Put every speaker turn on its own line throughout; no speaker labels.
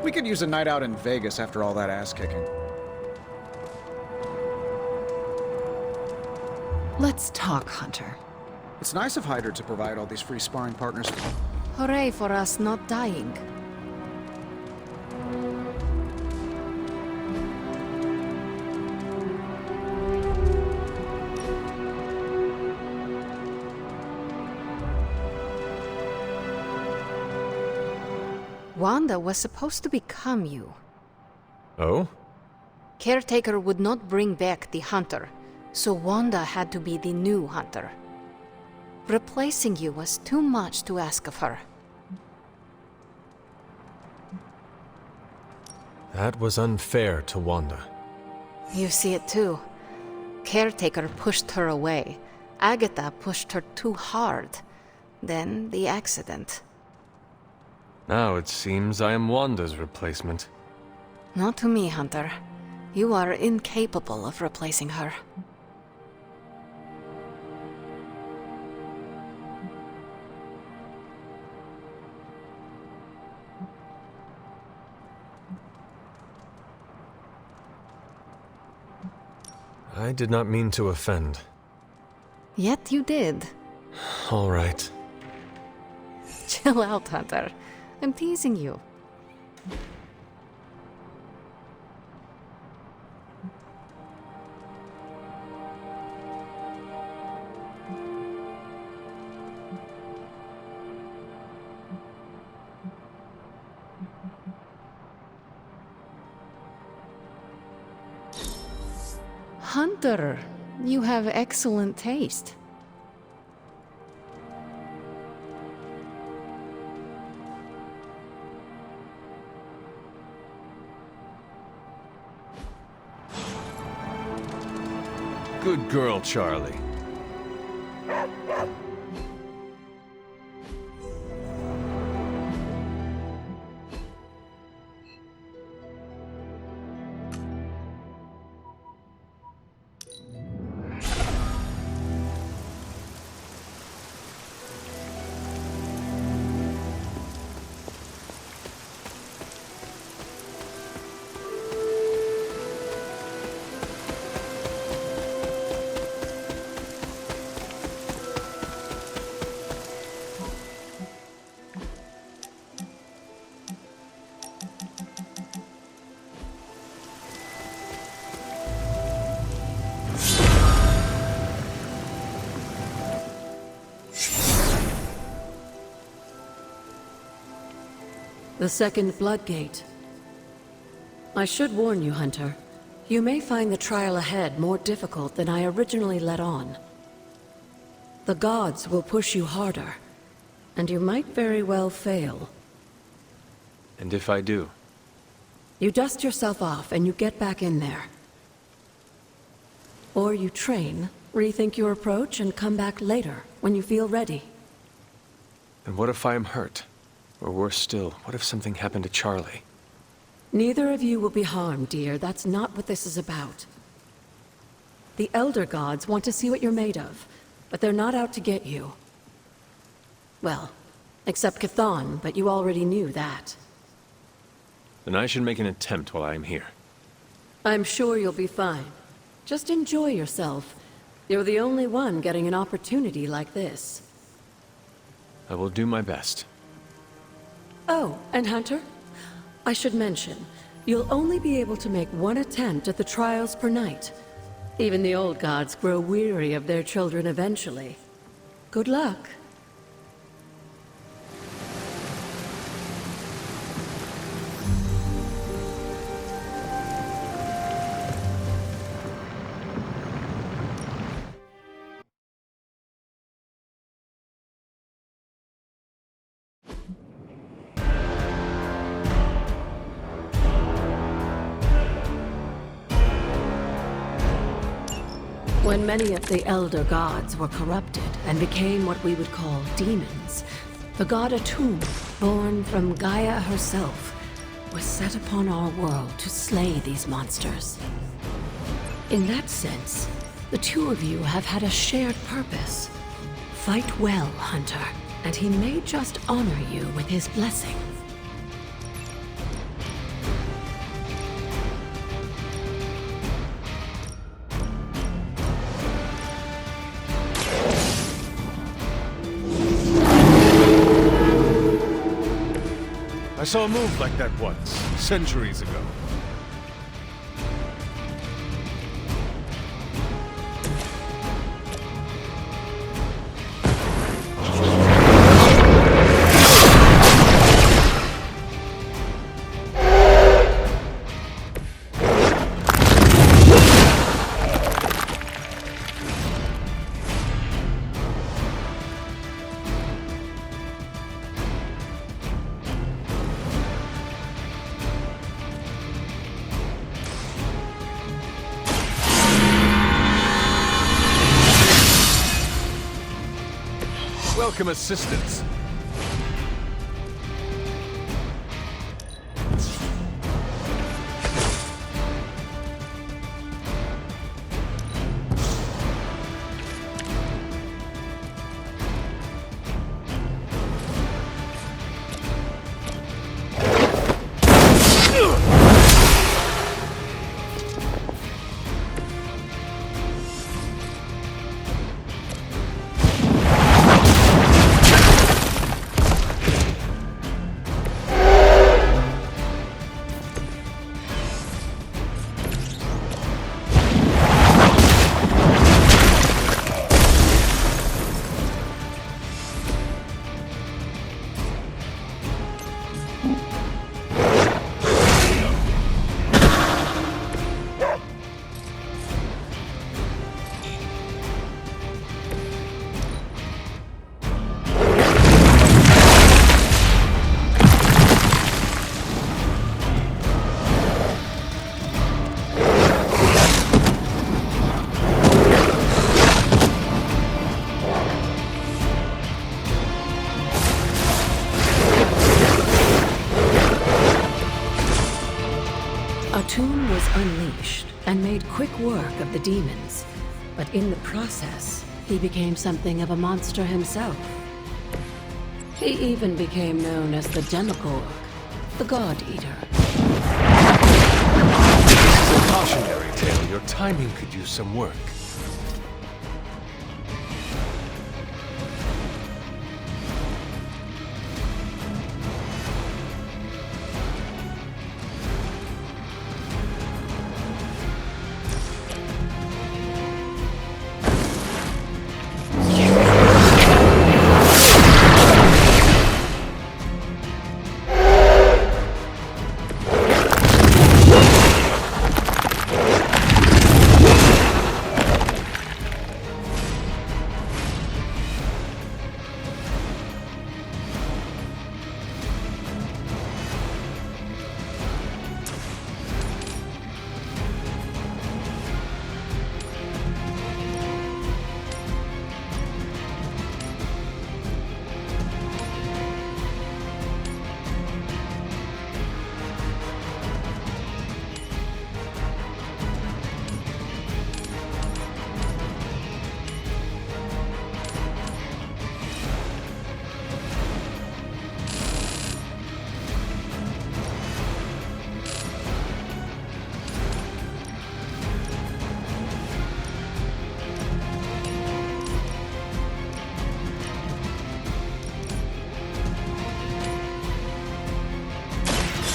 We could use a night out in Vegas after all that ass-kicking.
Let's talk, Hunter.
It's nice of Hyder to provide all these free sparring partners.
Hooray for us not dying. Wanda was supposed to become you.
Oh?
Caretaker would not bring back the Hunter, so Wanda had to be the new Hunter. Replacing you was too much to ask of her.
That was unfair to Wanda.
You see it too. Caretaker pushed her away. Agatha pushed her too hard. Then the accident.
Now it seems I am Wanda's replacement.
Not to me, Hunter. You are incapable of replacing her.
I did not mean to offend.
Yet you did.
All right.
Chill out, Hunter. I'm teasing you. Hunter, you have excellent taste.
Good girl, Charlie.
The second Bloodgate. I should warn you, Hunter. You may find the trial ahead more difficult than I originally let on. The gods will push you harder, and you might very well fail.
And if I do?
You dust yourself off and you get back in there. Or you train, rethink your approach, and come back later, when you feel ready.
And what if I am hurt? Or worse still, what if something happened to Charlie?
Neither of you will be harmed, dear. That's not what this is about. The Elder Gods want to see what you're made of, but they're not out to get you. Well, except Chthon, but you already knew that.
Then I should make an attempt while I am here.
I'm sure you'll be fine. Just enjoy yourself. You're the only one getting an opportunity like this.
I will do my best.
Oh, and Hunter? I should mention, you'll only be able to make one attempt at the trials per night. Even the old gods grow weary of their children eventually. Good luck. When many of the Elder Gods were corrupted and became what we would call demons, the god Atum, born from Gaia herself, was set upon our world to slay these monsters. In that sense, the two of you have had a shared purpose. Fight well, Hunter, and he may just honor you with his blessing.
I saw a move like that once, centuries ago. Welcome assistance.
Tomb was unleashed and made quick work of the demons, but in the process, he became something of a monster himself. He even became known as the Demagogue, the God Eater.
This is a cautionary tale. Your timing could use some work.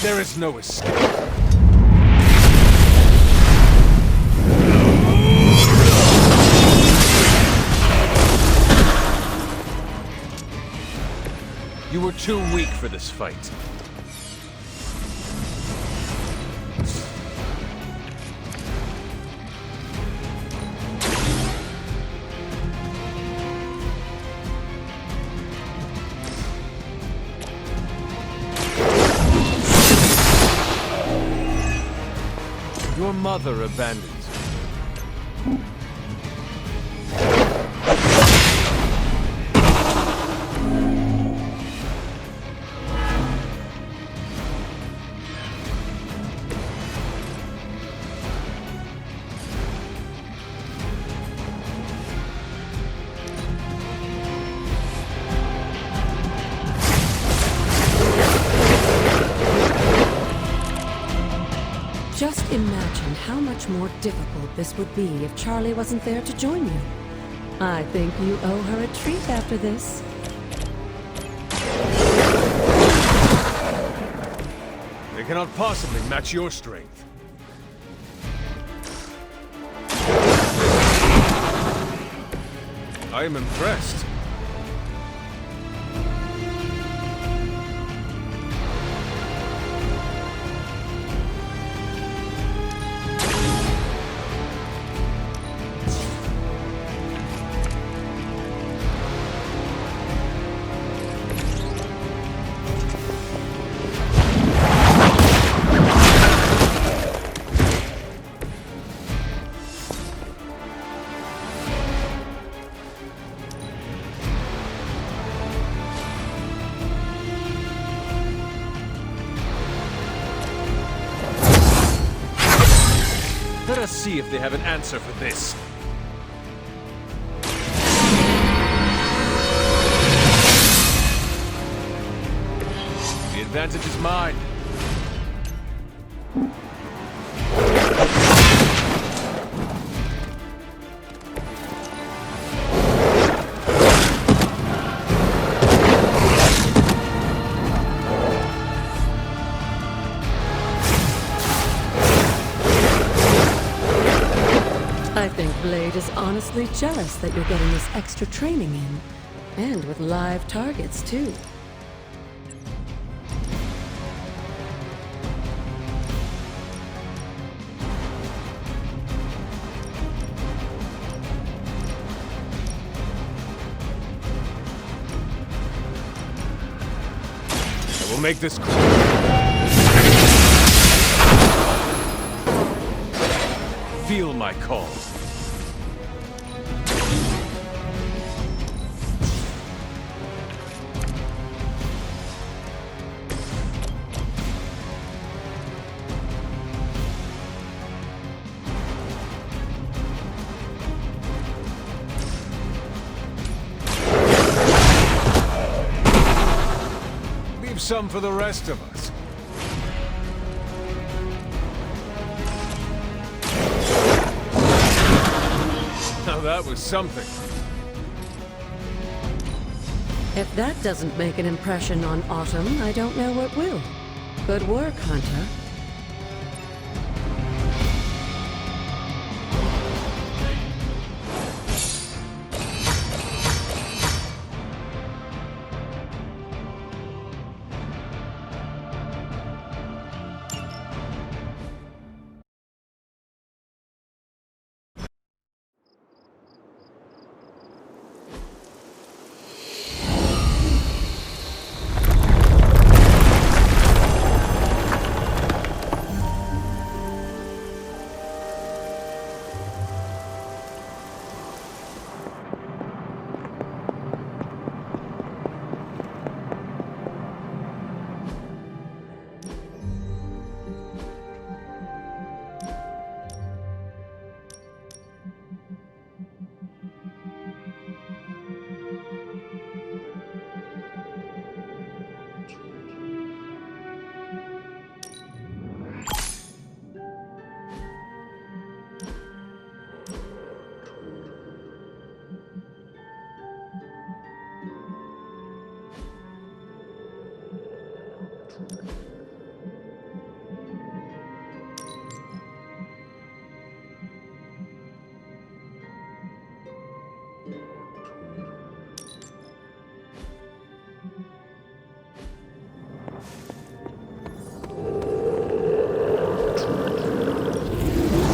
There is no escape. You were too weak for this fight. Your mother abandoned you.
Just imagine how much more difficult this would be if Charlie wasn't there to join you. I think you owe her a treat after this.
cannot possibly match your strength. I am impressed. Let us see if they have an answer for this. The advantage is mine.
I think Blade is honestly jealous that you're getting this extra training in. And with live targets, too.
I will make this clear. Feel my call. Leave some for the rest of us. Now that was something.
If that doesn't make an impression on Autumn, I don't know what will. Good work, Hunter.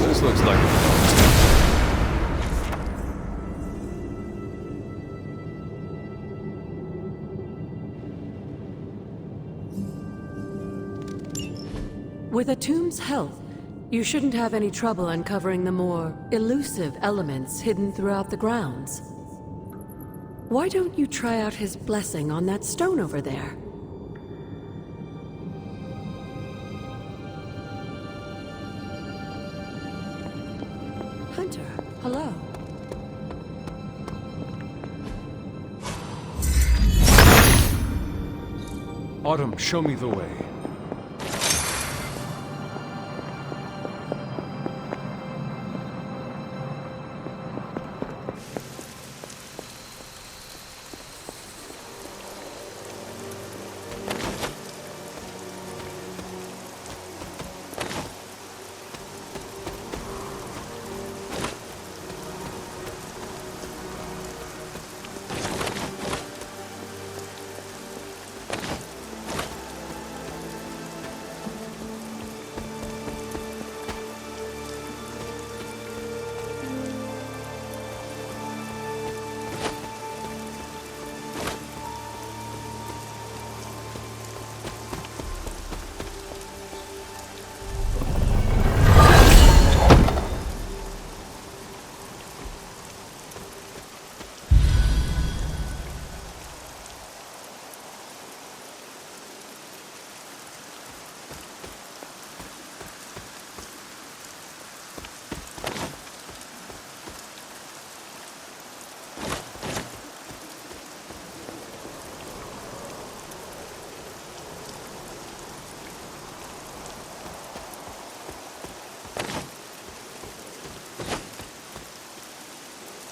This looks like
With a tomb's help, you shouldn't have any trouble uncovering the more elusive elements hidden throughout the grounds. Why don't you try out his blessing on that stone over there? Hunter, hello.
Autumn, show me the way.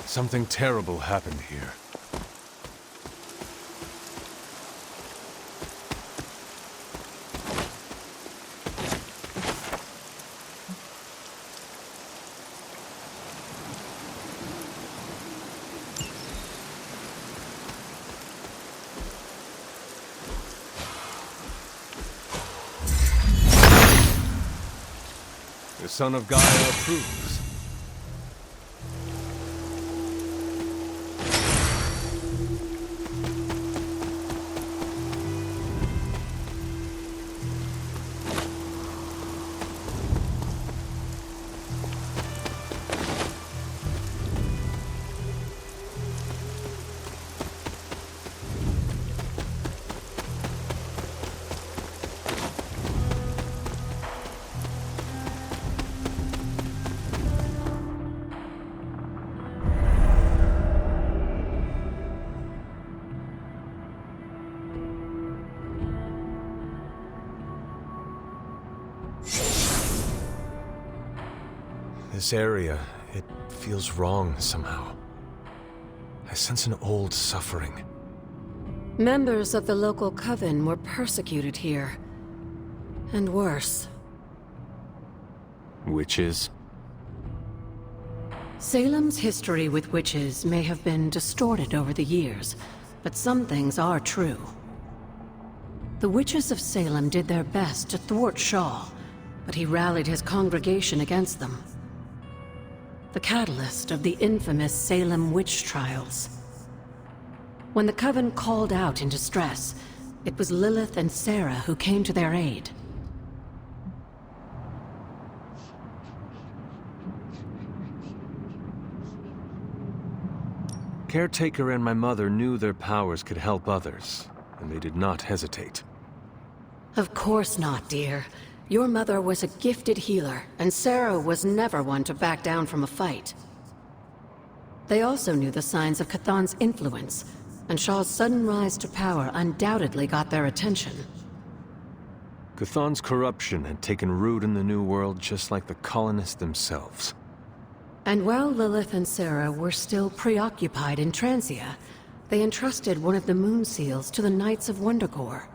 Something terrible happened here. The son of Gaia approves. This area, it feels wrong somehow. I sense an old suffering.
Members of the local coven were persecuted here. And worse.
Witches?
Salem's history with witches may have been distorted over the years, but some things are true. The witches of Salem did their best to thwart Shaw, but he rallied his congregation against them. The catalyst of the infamous Salem witch trials. When the Coven called out in distress, it was Lilith and Sarah who came to their aid.
Caretaker and my mother knew their powers could help others, and they did not hesitate.
Of course not, dear. Your mother was a gifted healer, and Sarah was never one to back down from a fight. They also knew the signs of Cthulhu's influence, and Shaw's sudden rise to power undoubtedly got their attention.
Cthulhu's corruption had taken root in the New World just like the colonists themselves.
And while Lilith and Sarah were still preoccupied in Transia, they entrusted one of the moon seals to the Knights of Wondergore,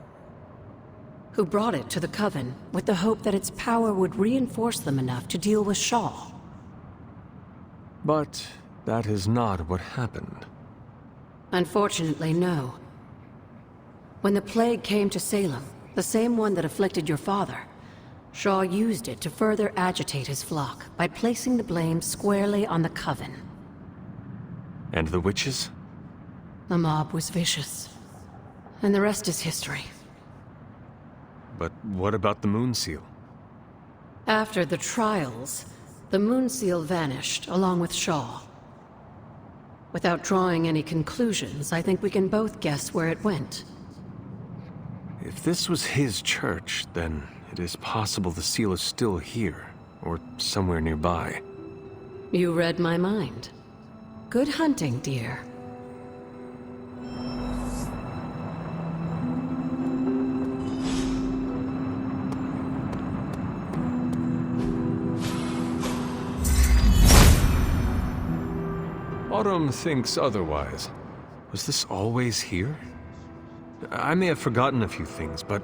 who brought it to the Coven with the hope that its power would reinforce them enough to deal with Shaw.
But that is not what happened.
Unfortunately, no. When the plague came to Salem, the same one that afflicted your father, Shaw used it to further agitate his flock by placing the blame squarely on the Coven.
And the witches?
The mob was vicious. And the rest is history.
But what about the moon seal?
After the trials, the moon seal vanished along with Shaw. Without drawing any conclusions, I think we can both guess where it went.
If this was his church, then it is possible the seal is still here, or somewhere nearby.
You read my mind. Good hunting, dear.
Autumn thinks otherwise. Was this always here? I may have forgotten a few things, but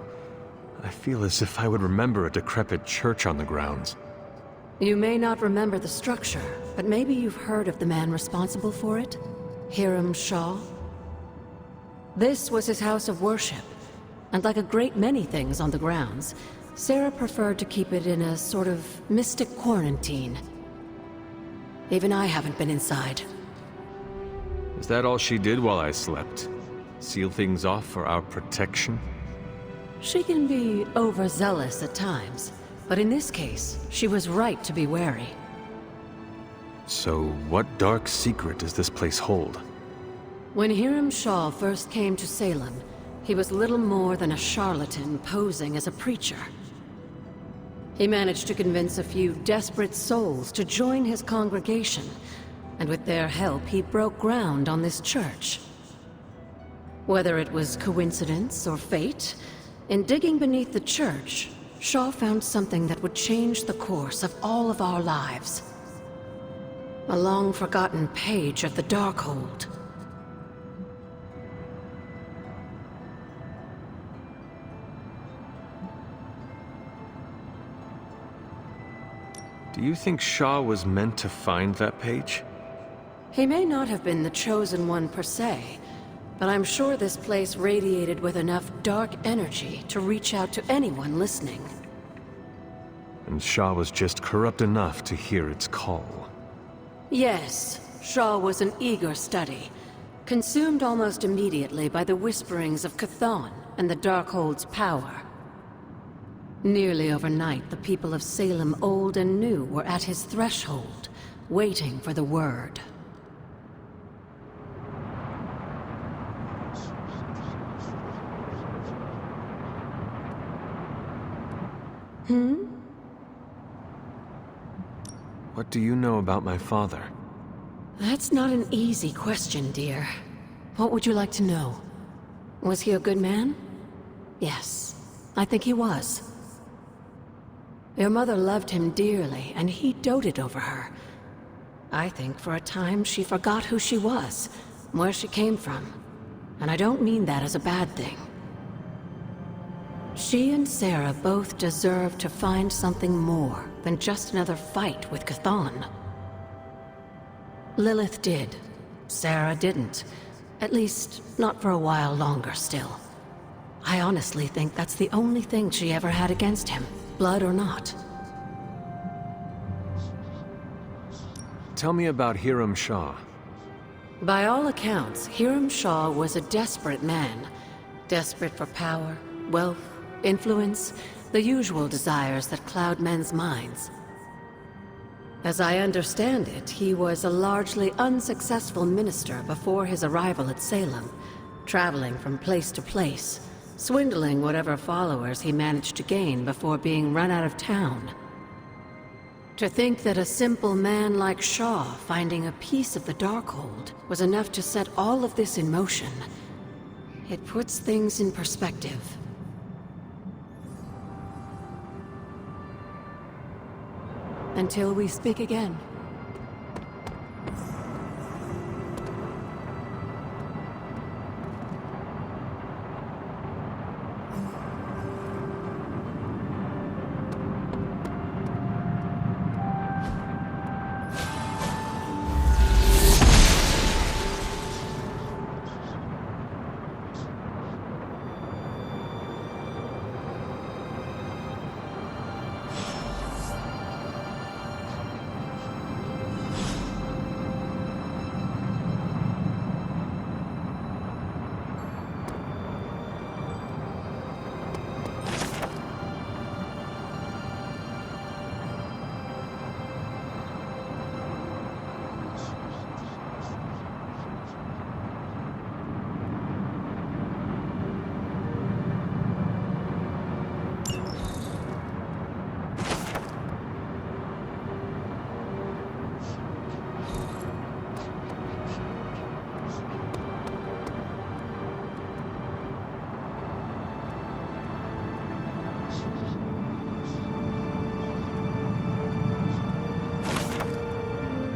I feel as if I would remember a decrepit church on the grounds.
You may not remember the structure, but maybe you've heard of the man responsible for it? Hiram Shaw? This was his house of worship, and like a great many things on the grounds, Sarah preferred to keep it in a sort of mystic quarantine. Even I haven't been inside.
Is that all she did while I slept? Seal things off for our protection?
She can be overzealous at times, but in this case, she was right to be wary.
So, what dark secret does this place hold?
When Hiram Shaw first came to Salem, he was little more than a charlatan posing as a preacher. He managed to convince a few desperate souls to join his congregation, and with their help, he broke ground on this church. Whether it was coincidence or fate, in digging beneath the church, Shaw found something that would change the course of all of our lives. A long-forgotten page of the Darkhold.
Do you think Shaw was meant to find that page?
He may not have been the chosen one per se, but I'm sure this place radiated with enough dark energy to reach out to anyone listening.
And Shaw was just corrupt enough to hear its call.
Yes, Shaw was an eager study, consumed almost immediately by the whisperings of Chthon and the Darkhold's power. Nearly overnight, the people of Salem, old and new, were at his threshold, waiting for the word.
What do you know about my father?
That's not an easy question, dear. What would you like to know? Was he a good man? Yes, I think he was. Your mother loved him dearly, and he doted over her. I think for a time she forgot who she was, where she came from. And I don't mean that as a bad thing. She and Sarah both deserve to find something more than just another fight with Chthon. Lilith did. Sarah didn't. At least, not for a while longer still. I honestly think that's the only thing she ever had against him, blood or not.
Tell me about Hiram Shaw.
By all accounts, Hiram Shaw was a desperate man. Desperate for power, wealth, influence, the usual desires that cloud men's minds. As I understand it, he was a largely unsuccessful minister before his arrival at Salem, traveling from place to place, swindling whatever followers he managed to gain before being run out of town. To think that a simple man like Shaw finding a piece of the Darkhold was enough to set all of this in motion, it puts things in perspective. Until we speak again.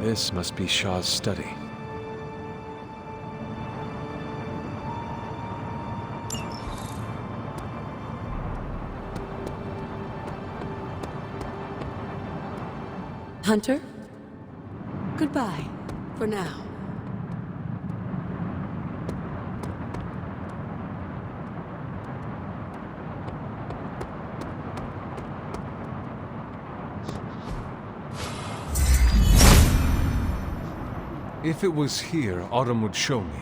This must be Shaw's study.
Hunter? Goodbye, for now.
If it was here, Autumn would show me.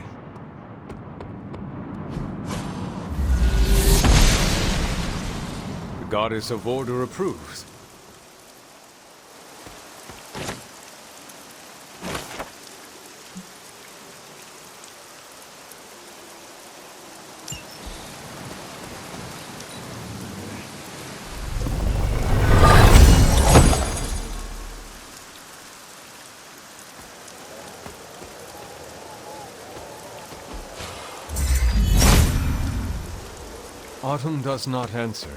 The Goddess of Order approves. Autumn does not answer.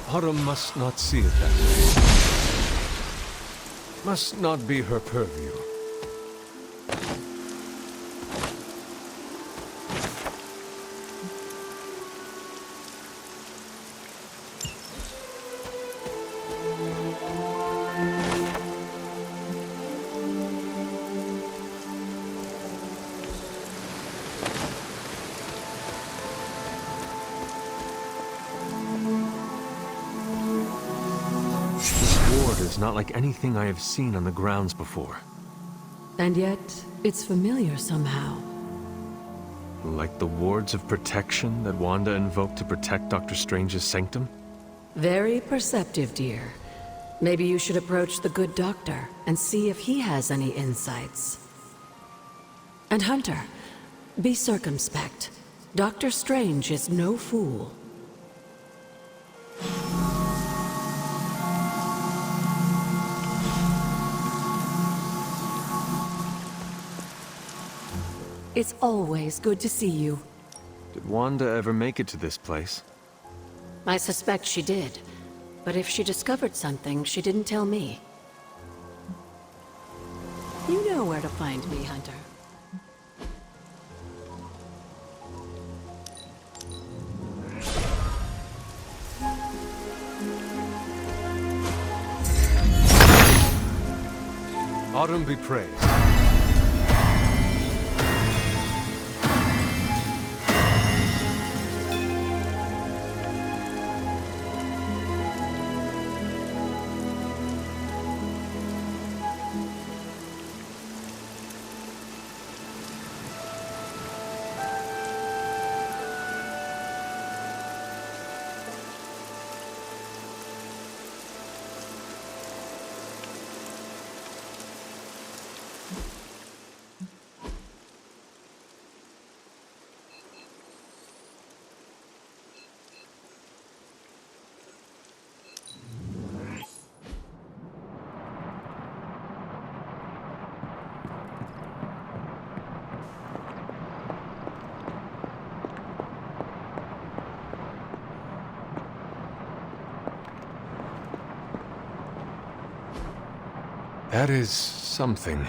Autumn must not see it that way. Must not be her purview. Is not like anything I have seen on the grounds before.
And yet, it's familiar somehow.
Like the wards of protection that Wanda invoked to protect Dr. Strange's sanctum?
Very perceptive, dear. Maybe you should approach the good doctor and see if he has any insights. And Hunter, be circumspect. Dr. Strange is no fool. It's always good to see you.
Did Wanda ever make it to this place?
I suspect she did. But if she discovered something, she didn't tell me. You know where to find me, Hunter.
Autumn be praised. That is something.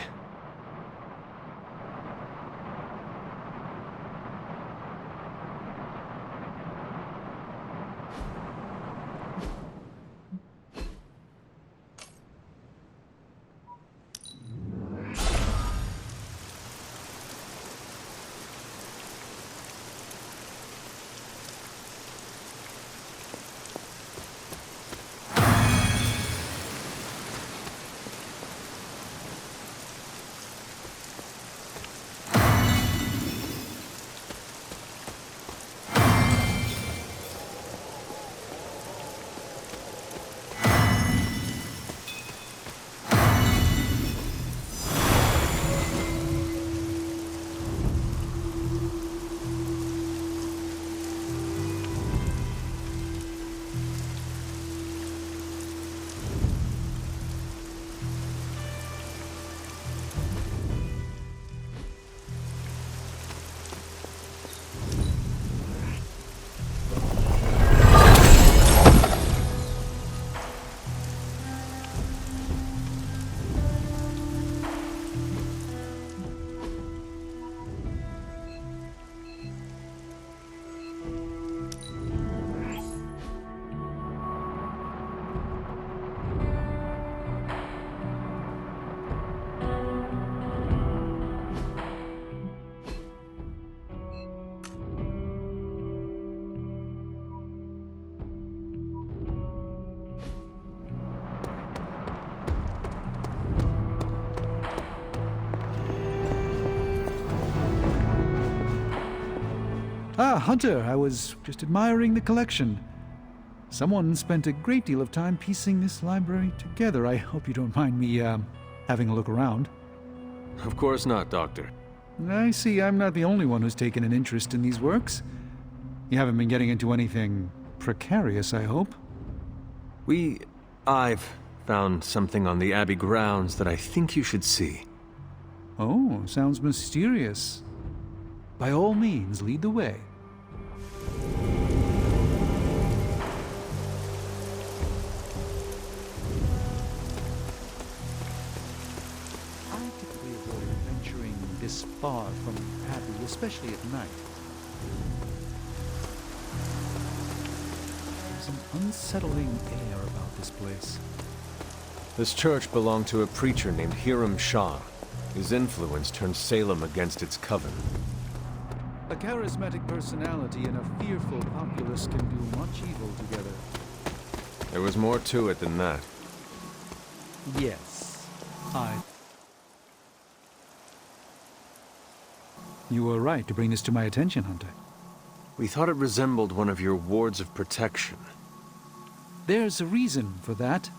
Ah, Hunter, I was just admiring the collection. Someone spent a great deal of time piecing this library together. I hope you don't mind me, having a look around.
Of course not, Doctor.
I see I'm not the only one who's taken an interest in these works. You haven't been getting into anything precarious, I hope?
I've found something on the Abbey grounds that I think you should see.
Oh, sounds mysterious. By all means, lead the way. far from happy, especially at night. There's an unsettling air about this place.
This church belonged to a preacher named Hiram Shah. His influence turned Salem against its coven.
A charismatic personality and a fearful populace can do much evil together.
There was more to it than that.
Yes, You were right to bring this to my attention, Hunter.
We thought it resembled one of your wards of protection.
There's a reason for that.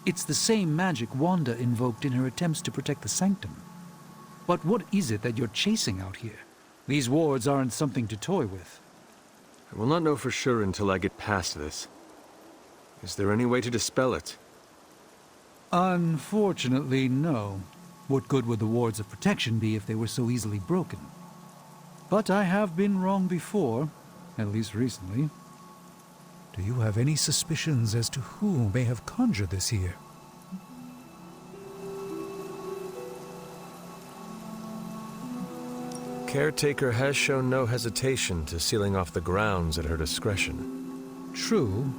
It's the same magic Wanda invoked in her attempts to protect the Sanctum. But what is it that you're chasing out here? These wards aren't something to toy with.
I will not know for sure until I get past this. Is there any way to dispel it?
Unfortunately, no. What good would the wards of protection be if they were so easily broken? But I have been wrong before, at least recently. Do you have any suspicions as to who may have conjured this here?
Caretaker has shown no hesitation to sealing off the grounds at her discretion.
True.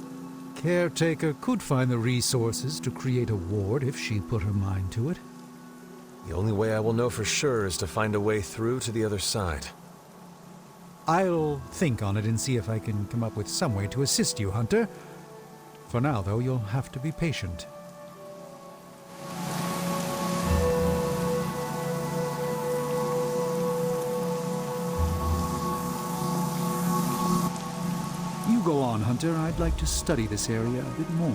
Caretaker could find the resources to create a ward if she put her mind to it.
The only way I will know for sure is to find a way through to the other side.
I'll think on it and see if I can come up with some way to assist you, Hunter. For now, though, you'll have to be patient. You go on, Hunter. I'd like to study this area a bit more.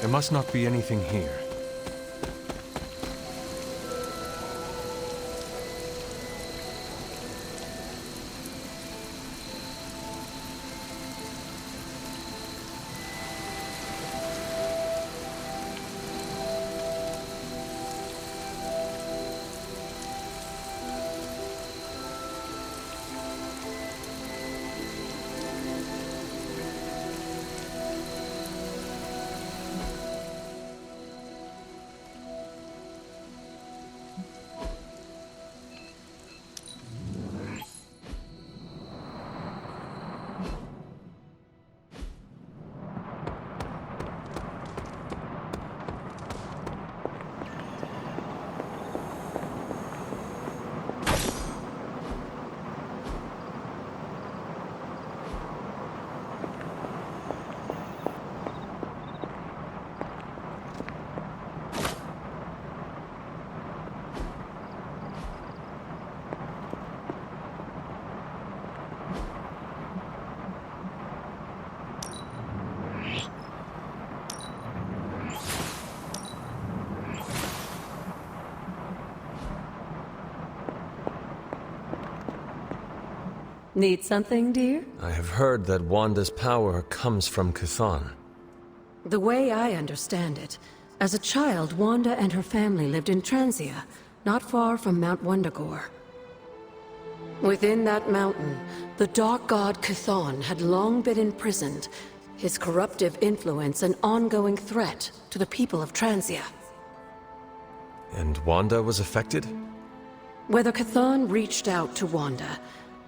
There must not be anything here.
Need something, dear?
I have heard that Wanda's power comes from Chthon.
The way I understand it, as a child, Wanda and her family lived in Transia, not far from Mount Wundagore. Within that mountain, the dark god Chthon had long been imprisoned, his corruptive influence an ongoing threat to the people of Transia.
And Wanda was affected?
Whether Chthon reached out to Wanda,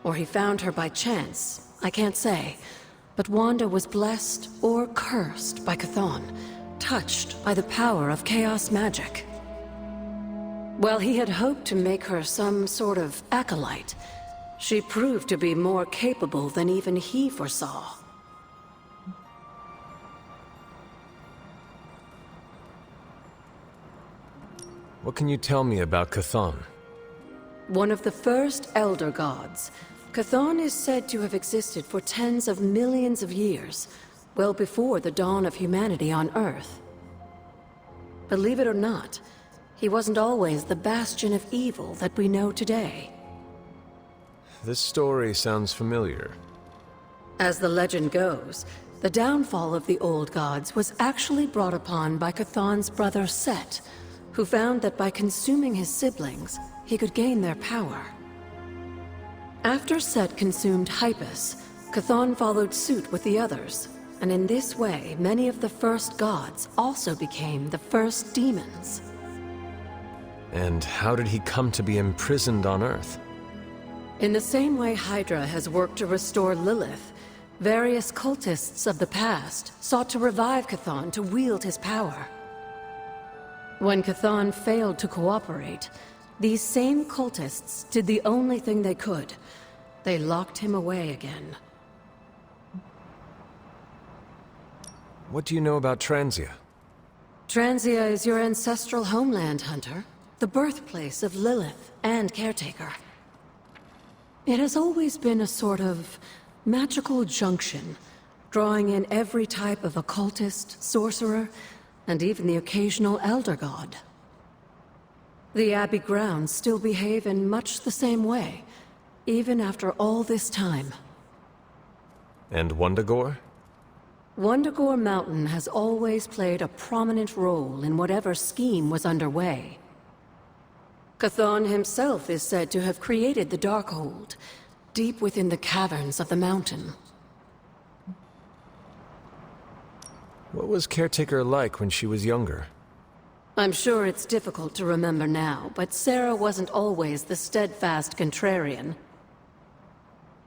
or he found her by chance, I can't say. But Wanda was blessed or cursed by Chthon, touched by the power of chaos magic. While he had hoped to make her some sort of acolyte, she proved to be more capable than even he foresaw.
What can you tell me about Chthon?
One of the first Elder Gods, Chthon is said to have existed for tens of millions of years, well before the dawn of humanity on Earth. Believe it or not, he wasn't always the bastion of evil that we know today.
This story sounds familiar.
As the legend goes, the downfall of the old gods was actually brought upon by Chthon's brother Set, who found that by consuming his siblings, he could gain their power. After Set consumed Hypus, Chthon followed suit with the others, and in this way, many of the first gods also became the first demons.
And how did he come to be imprisoned on Earth?
In the same way Hydra has worked to restore Lilith, various cultists of the past sought to revive Chthon to wield his power. When Chthon failed to cooperate, these same cultists did the only thing they could. They locked him away again.
What do you know about Transia?
Transia is your ancestral homeland, Hunter. The birthplace of Lilith and Caretaker. It has always been a sort of magical junction, drawing in every type of occultist, sorcerer, and even the occasional Elder God. The Abbey grounds still behave in much the same way, even after all this time.
And Wundagore?
Wundagore Mountain has always played a prominent role in whatever scheme was underway. Chthon himself is said to have created the Darkhold, deep within the caverns of the mountain.
What was Caretaker like when she was younger?
I'm sure it's difficult to remember now, but Sarah wasn't always the steadfast contrarian.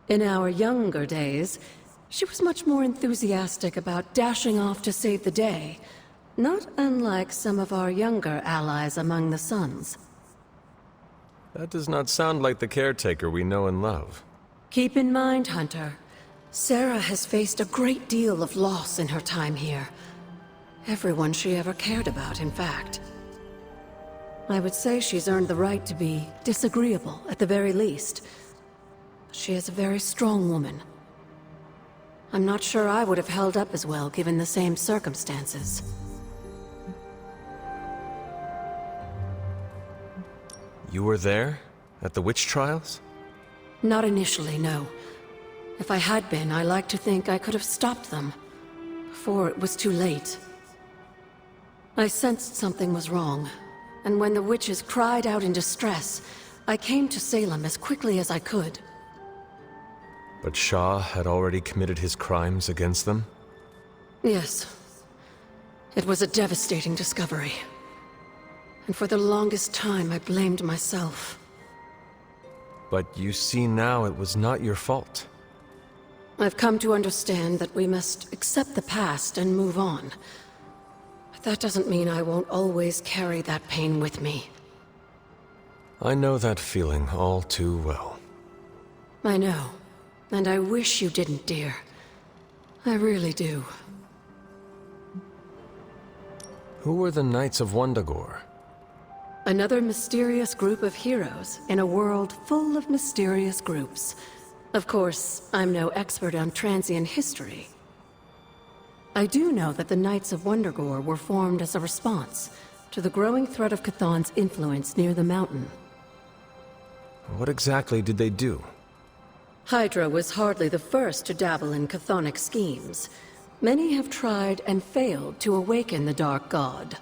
In our younger days, she was much more enthusiastic about dashing off to save the day, not unlike some of our younger allies among the Suns.
That does not sound like the Caretaker we know and love.
Keep in mind, Hunter, Sarah has faced a great deal of loss in her time here. Everyone she ever cared about, in fact. I would say she's earned the right to be disagreeable, at the very least. She is a very strong woman. I'm not sure I would have held up as well given the same circumstances.
You were there? At the witch trials?
Not initially, no. If I had been, I like to think I could have stopped them. Before it was too late. I sensed something was wrong, and when the witches cried out in distress, I came to Salem as quickly as I could.
But Shah had already committed his crimes against them?
Yes. It was a devastating discovery. And for the longest time, I blamed myself.
But you see now it was not your fault.
I've come to understand that we must accept the past and move on. But that doesn't mean I won't always carry that pain with me.
I know that feeling all too well.
I know. And I wish you didn't, dear. I really do.
Who were the Knights of Wundagore?
Another mysterious group of heroes in a world full of mysterious groups. Of course, I'm no expert on Transian history. I do know that the Knights of Wundagore were formed as a response to the growing threat of Chthon's influence near the mountain.
What exactly did they do?
Hydra was hardly the first to dabble in chthonic schemes. Many have tried and failed to awaken the Dark God.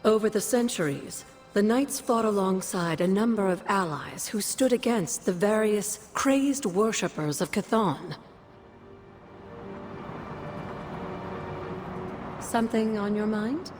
Over the centuries, the Knights fought alongside a number of allies who stood against the various crazed worshippers of Chthon. Something on your mind?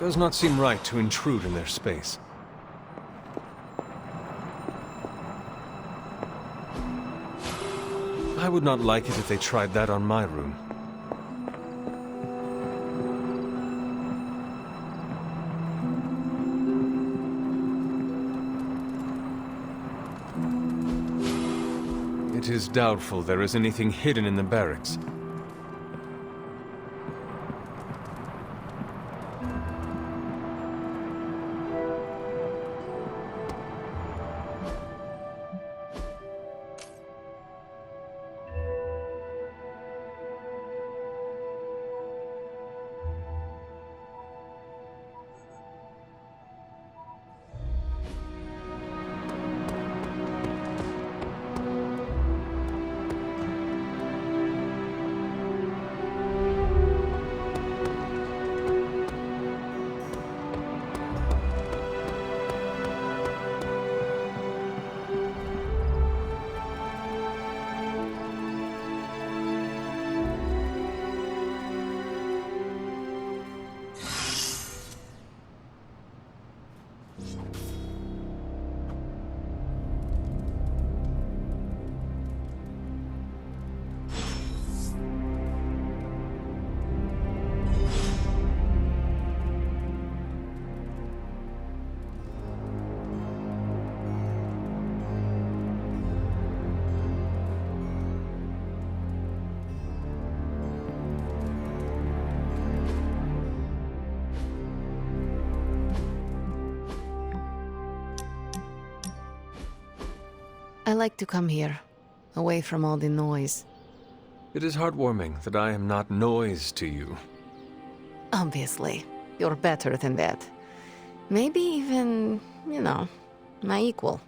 does not seem right to intrude in their space. I would not like it if they tried that on my room. It is doubtful there is anything hidden in the barracks.
I like to come here, away from all the noise.
It is heartwarming that I am not noise to you.
Obviously, you're better than that. Maybe even, my equal.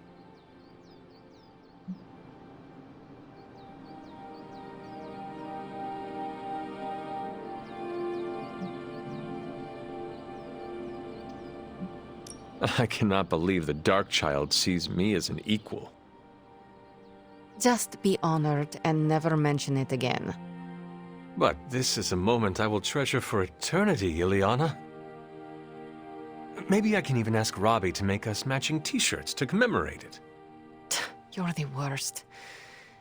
I cannot believe the Darkchild sees me as an equal.
Just be honored and never mention it again.
But this is a moment I will treasure for eternity, Ileana. Maybe I can even ask Robbie to make us matching t-shirts to commemorate it.
You're the worst.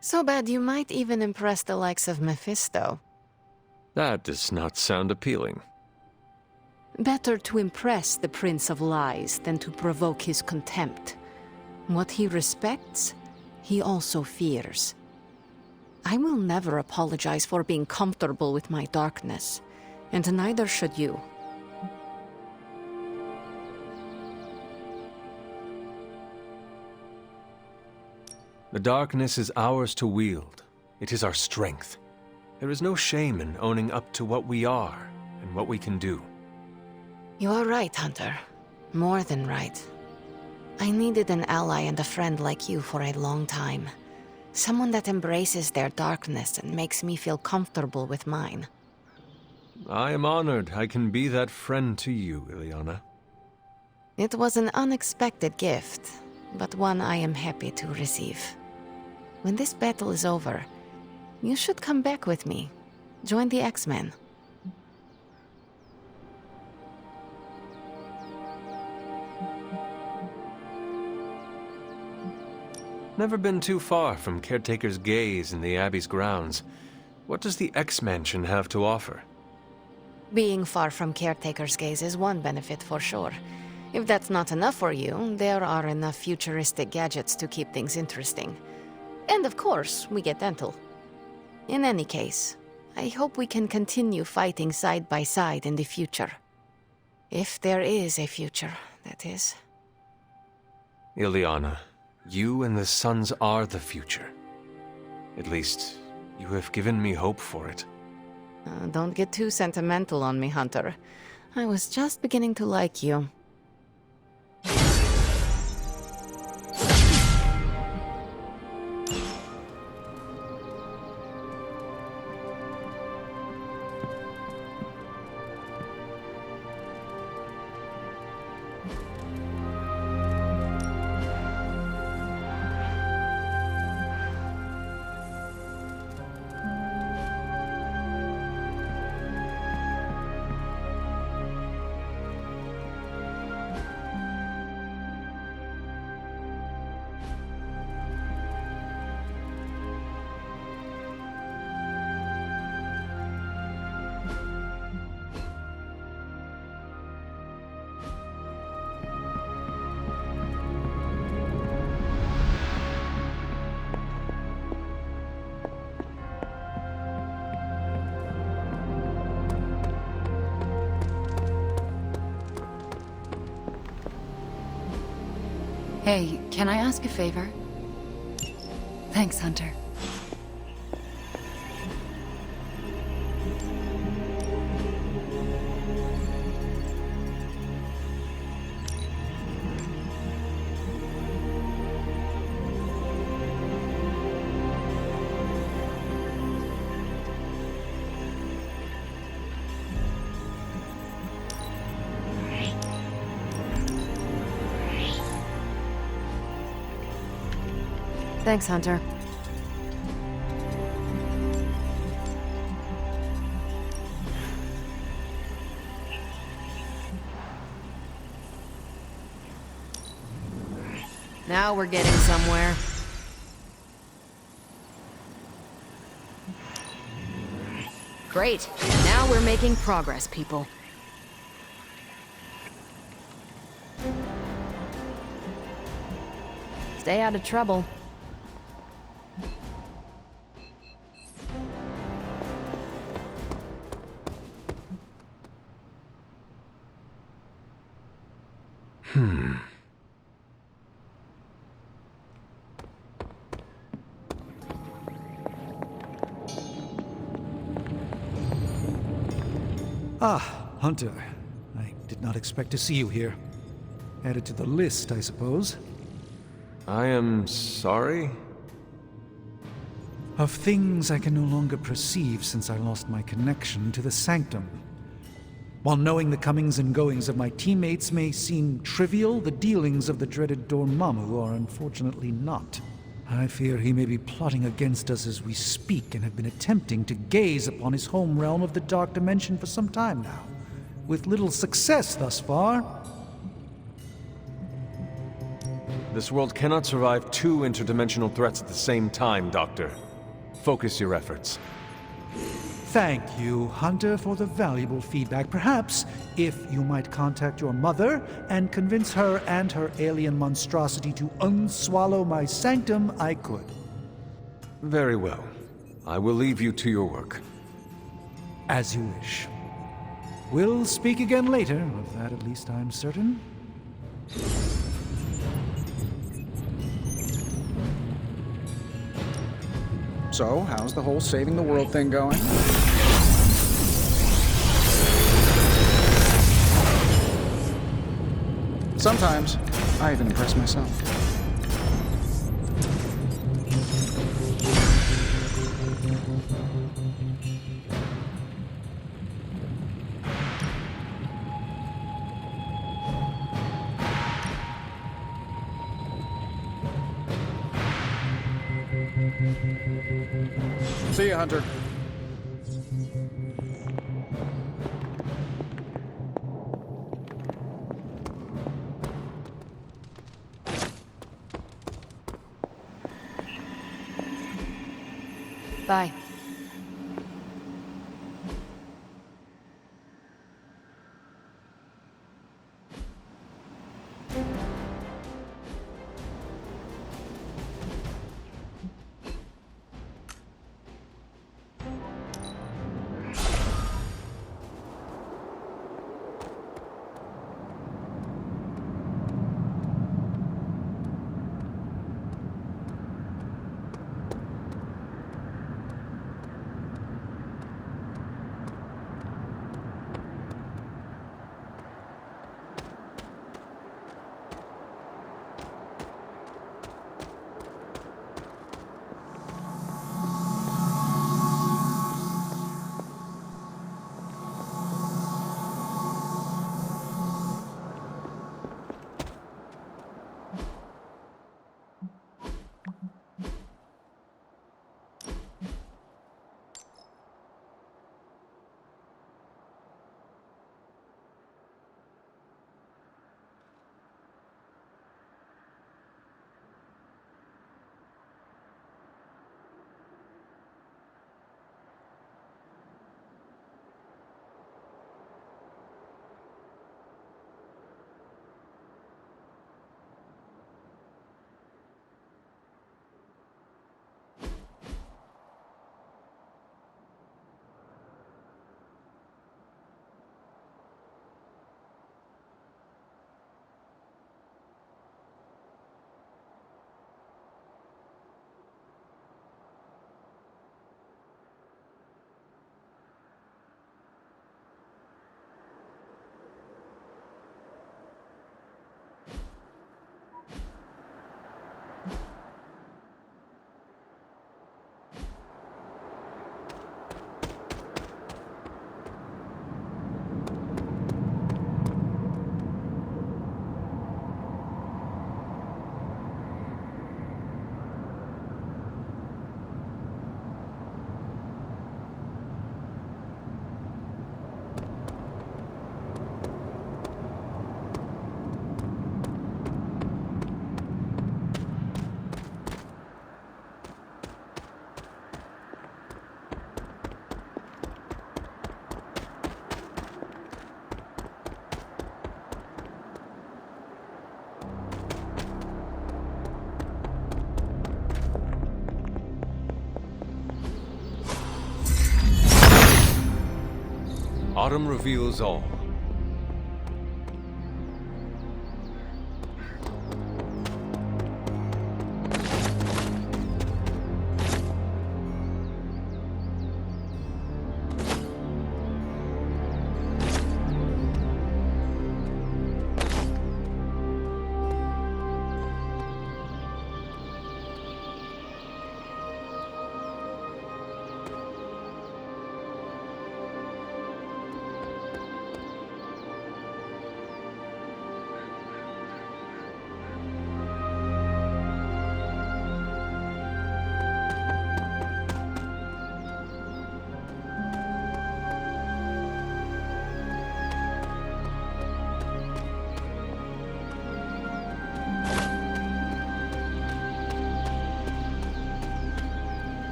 So bad you might even impress the likes of Mephisto.
That does not sound appealing.
Better to impress the Prince of Lies than to provoke his contempt. What he respects, he also fears. I will never apologize for being comfortable with my darkness, and neither should you.
The darkness is ours to wield. It is our strength. There is no shame in owning up to what we are and what we can do.
You are right, Hunter. More than right. I needed an ally and a friend like you for a long time. Someone that embraces their darkness and makes me feel comfortable with mine.
I am honored I can be that friend to you, Ileana.
It was an unexpected gift, but one I am happy to receive. When this battle is over, you should come back with me. Join the X-Men.
Never been too far from Caretaker's gaze in the Abbey's grounds. What does the X-Mansion have to offer?
Being far from Caretaker's gaze is one benefit for sure. If that's not enough for you, there are enough futuristic gadgets to keep things interesting. And of course, we get dental. In any case, I hope we can continue fighting side by side in the future. If there is a future, that is.
Ileana, you and the Suns are the future. At least, you have given me hope for it.
Don't get too sentimental on me, Hunter. I was just beginning to like you.
Hey, can I ask a favor? Thanks, Hunter.
Thanks, Hunter. Now we're getting somewhere. Great. Now we're making progress, people. Stay out of trouble.
Ah, Hunter. I did not expect to see you here. Added to the list, I suppose.
I am sorry?
Of things I can no longer perceive since I lost my connection to the Sanctum. While knowing the comings and goings of my teammates may seem trivial, the dealings of the dreaded Dormammu are unfortunately not. I fear he may be plotting against us as we speak and have been attempting to gaze upon his home realm of the Dark Dimension for some time now, with little success thus far.
This world cannot survive two interdimensional threats at the same time, Doctor. Focus your efforts.
Thank you, Hunter, for the valuable feedback. Perhaps, if you might contact your mother and convince her and her alien monstrosity to unswallow my sanctum, I could.
Very well. I will leave you to your work.
As you wish. We'll speak again later, of that at least I'm certain.
So, how's the whole saving the world thing going? Sometimes, I even impress myself. See ya, Hunter.
Bye.
Autumn reveals all.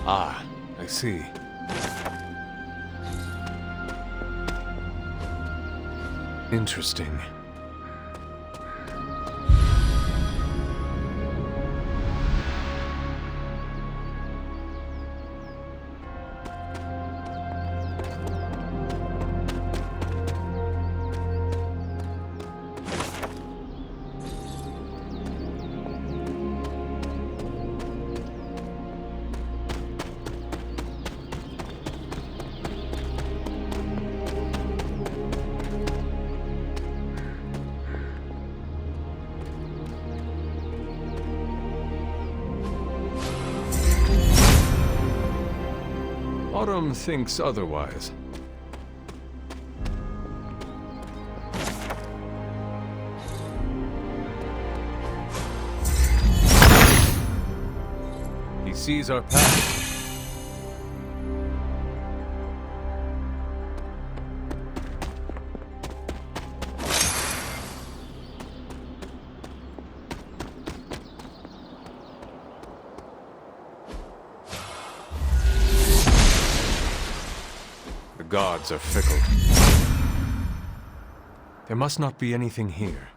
Ah, I see. Interesting. Autumn thinks otherwise. He sees our path. The gods are fickle. There must not be anything here.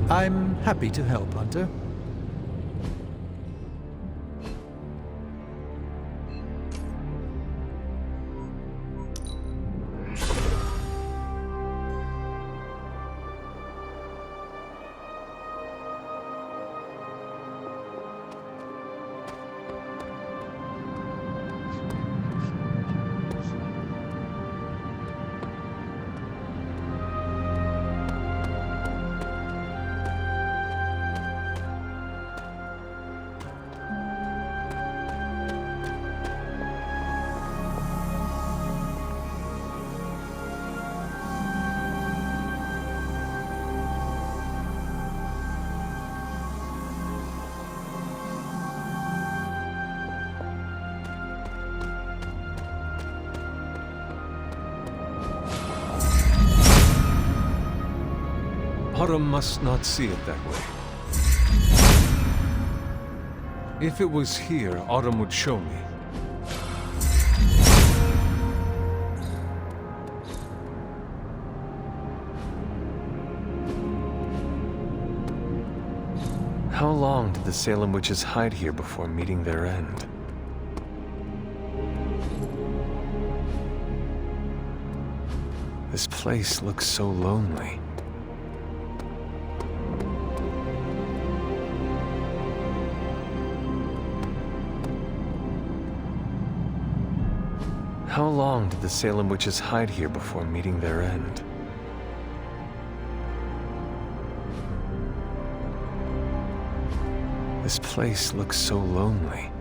I'm happy to help, Hunter.
Autumn must not see it that way. If it was here, Autumn would show me. How long did the Salem witches hide here before meeting their end? This place looks so lonely. How long did the Salem witches hide here before meeting their end? This place looks so lonely.